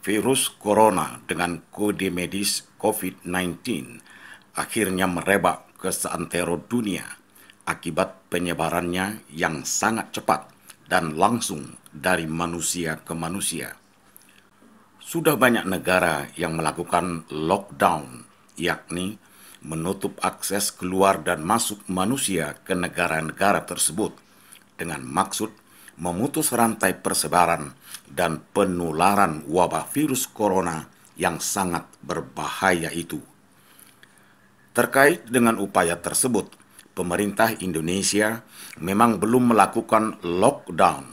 Virus corona dengan kode medis COVID-19 akhirnya merebak ke seantero dunia akibat penyebarannya yang sangat cepat dan langsung dari manusia ke manusia. Sudah banyak negara yang melakukan lockdown, yakni menutup akses keluar dan masuk manusia ke negara-negara tersebut dengan maksud memutus rantai persebaran dan penularan wabah virus corona yang sangat berbahaya itu. Terkait dengan upaya tersebut, pemerintah Indonesia memang belum melakukan lockdown,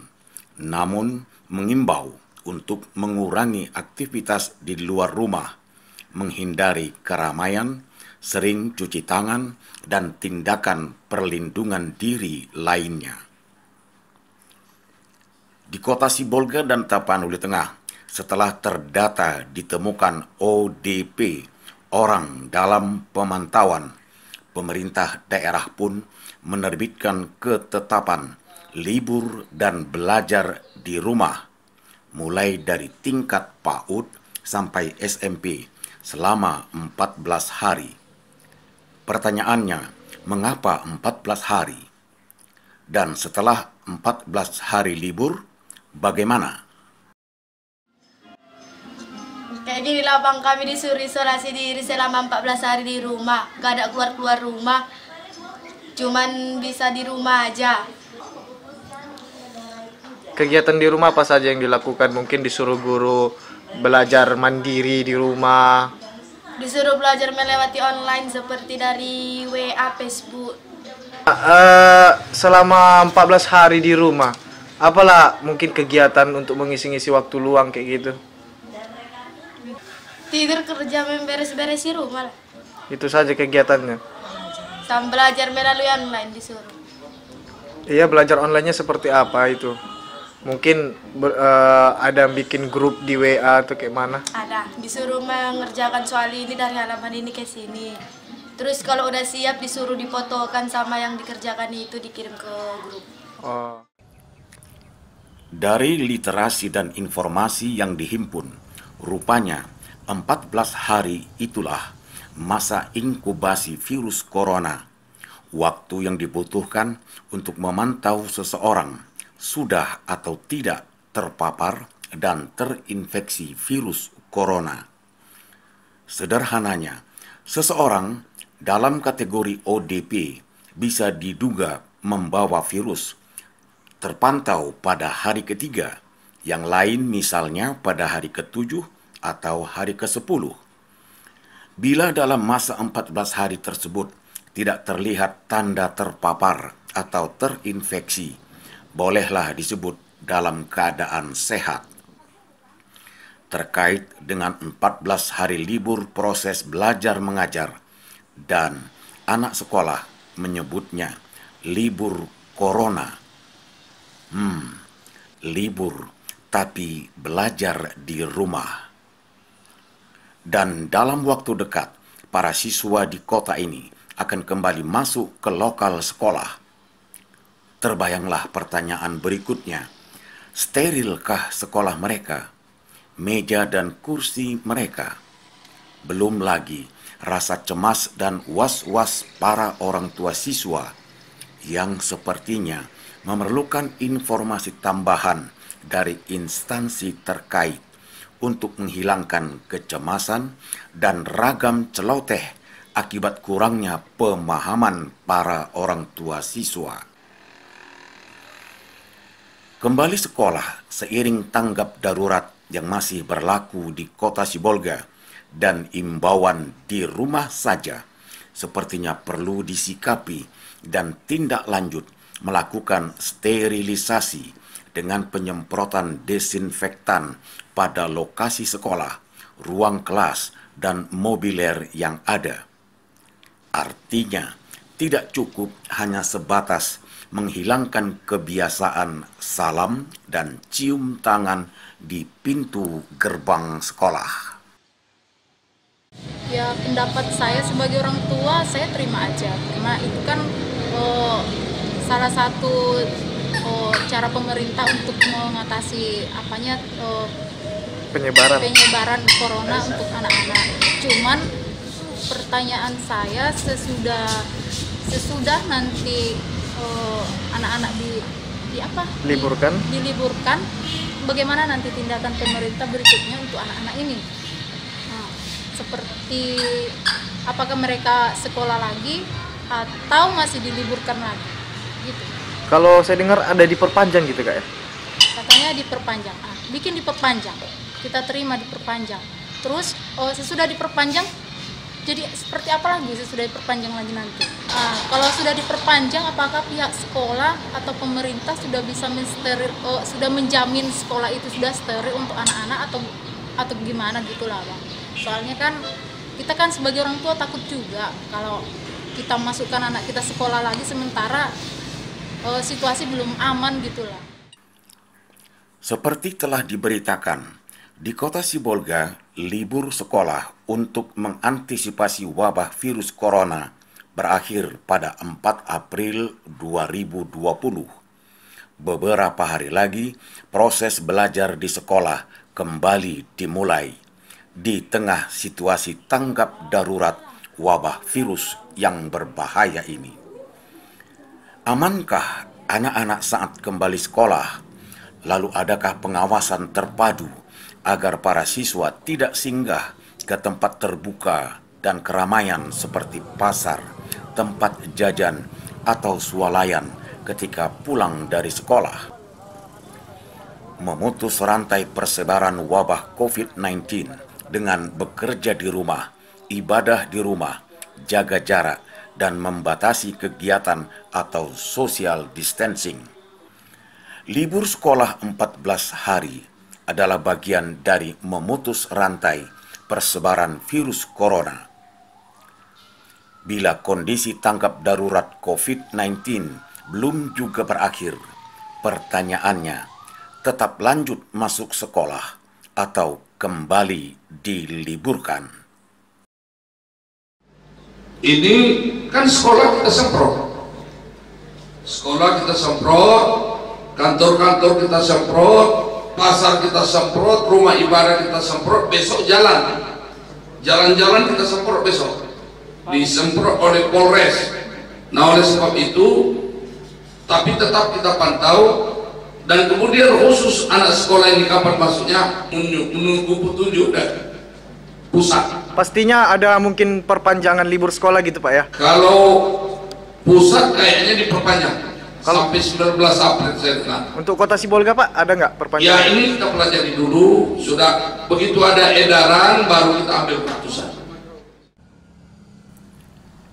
namun mengimbau untuk mengurangi aktivitas di luar rumah, menghindari keramaian, sering cuci tangan, dan tindakan perlindungan diri lainnya. Di kota Sibolga dan Tapanuli Tengah, setelah terdata ditemukan ODP, orang dalam pemantauan, pemerintah daerah pun menerbitkan ketetapan libur dan belajar di rumah, mulai dari tingkat PAUD sampai SMP selama 14 hari. Pertanyaannya, mengapa 14 hari? Dan setelah 14 hari libur, bagaimana? Jadi di lapang kami disuruh isolasi diri selama 14 hari di rumah. Gak ada keluar-keluar rumah, cuman bisa di rumah aja. Kegiatan di rumah apa saja yang dilakukan? Mungkin disuruh guru belajar mandiri di rumah. Disuruh belajar melewati online seperti dari WA, Facebook. Selama 14 hari di rumah, apalah mungkin kegiatan untuk mengisi-ngisi waktu luang kayak gitu? Tidur, kerja, memberes-beres di rumah lah. Itu saja kegiatannya. Sama belajar melalui online disuruh. Iya, belajar online-nya seperti apa itu? Mungkin ada yang bikin grup di WA atau kayak mana? Ada, disuruh mengerjakan soal ini dari halaman ini ke sini. Terus kalau udah siap disuruh difotokan sama yang dikerjakan itu dikirim ke grup. Oh. Dari literasi dan informasi yang dihimpun, rupanya 14 hari itulah masa inkubasi virus corona, waktu yang dibutuhkan untuk memantau seseorang sudah atau tidak terpapar dan terinfeksi virus corona. Sederhananya, seseorang dalam kategori ODP bisa diduga membawa virus, terpantau pada hari ketiga, yang lain misalnya pada hari ke-7 atau hari ke-10. Bila dalam masa 14 hari tersebut tidak terlihat tanda terpapar atau terinfeksi, bolehlah disebut dalam keadaan sehat. Terkait dengan 14 hari libur proses belajar mengajar, dan anak sekolah menyebutnya libur corona. Libur tapi belajar di rumah. Dan dalam waktu dekat, para siswa di kota ini akan kembali masuk ke lokal sekolah. Terbayanglah pertanyaan berikutnya, sterilkah sekolah mereka, meja dan kursi mereka? Belum lagi rasa cemas dan was-was para orang tua siswa yang sepertinya memerlukan informasi tambahan dari instansi terkait untuk menghilangkan kecemasan dan ragam celoteh akibat kurangnya pemahaman para orang tua siswa. Kembali sekolah seiring tanggap darurat yang masih berlaku di kota Sibolga dan imbauan di rumah saja, sepertinya perlu disikapi dan tindak lanjut melakukan sterilisasi dengan penyemprotan desinfektan pada lokasi sekolah, ruang kelas, dan mobiler yang ada. Artinya, tidak cukup hanya sebatas menghilangkan kebiasaan salam dan cium tangan di pintu gerbang sekolah. Ya, pendapat saya sebagai orang tua, saya terima aja. Karena itu kan salah satu cara pemerintah untuk mengatasi penyebaran corona untuk anak-anak. Cuman pertanyaan saya sesudah nanti anak-anak diliburkan, bagaimana nanti tindakan pemerintah berikutnya untuk anak-anak ini? Nah, seperti apakah mereka sekolah lagi atau masih diliburkan lagi? Gitu. Kalau saya dengar ada diperpanjang gitu Kak ya? Katanya diperpanjang, diperpanjang. Kita terima diperpanjang. Terus sesudah diperpanjang, jadi seperti apa lagi sesudah diperpanjang lagi nanti? Kalau sudah diperpanjang, apakah pihak sekolah atau pemerintah sudah bisa sudah menjamin sekolah itu sudah steril untuk anak-anak atau gimana gitulah Bang? Soalnya kan kita kan sebagai orang tua takut juga kalau kita masukkan anak kita sekolah lagi sementara situasi belum aman gitulah. Seperti telah diberitakan, di kota Sibolga, libur sekolah untuk mengantisipasi wabah virus corona berakhir pada 4 April 2020. Beberapa hari lagi, proses belajar di sekolah kembali dimulai di tengah situasi tanggap darurat wabah virus yang berbahaya ini. Amankah anak-anak saat kembali sekolah? Lalu adakah pengawasan terpadu agar para siswa tidak singgah ke tempat terbuka dan keramaian seperti pasar, tempat jajan, atau swalayan ketika pulang dari sekolah? Memutus rantai persebaran wabah COVID-19 dengan bekerja di rumah, ibadah di rumah, jaga jarak, dan membatasi kegiatan atau social distancing. Libur sekolah 14 hari adalah bagian dari memutus rantai persebaran virus corona. Bila kondisi tanggap darurat COVID-19 belum juga berakhir, pertanyaannya, tetap lanjut masuk sekolah atau kembali diliburkan? Ini kan sekolah kita semprot. Sekolah kita semprot, kantor-kantor kita semprot, pasar kita semprot, rumah ibadah kita semprot, besok jalan. Jalan-jalan kita semprot besok. Disemprot oleh Polres. Nah, oleh sebab itu, tapi tetap kita pantau, dan kemudian khusus anak sekolah ini kapan masuknya menunggu petunjuk dari pusat. Pastinya ada mungkin perpanjangan libur sekolah gitu Pak ya? Kalau pusat kayaknya diperpanjang sampai 19 April saya dengar. Untuk kota Sibolga Pak, ada nggak perpanjangan? Ya ini kita pelajari dulu, sudah begitu ada edaran baru kita ambil keputusan.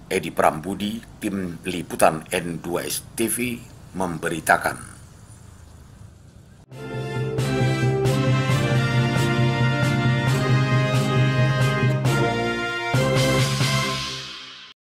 Edi Prambudi, tim liputan N2S TV memberitakan.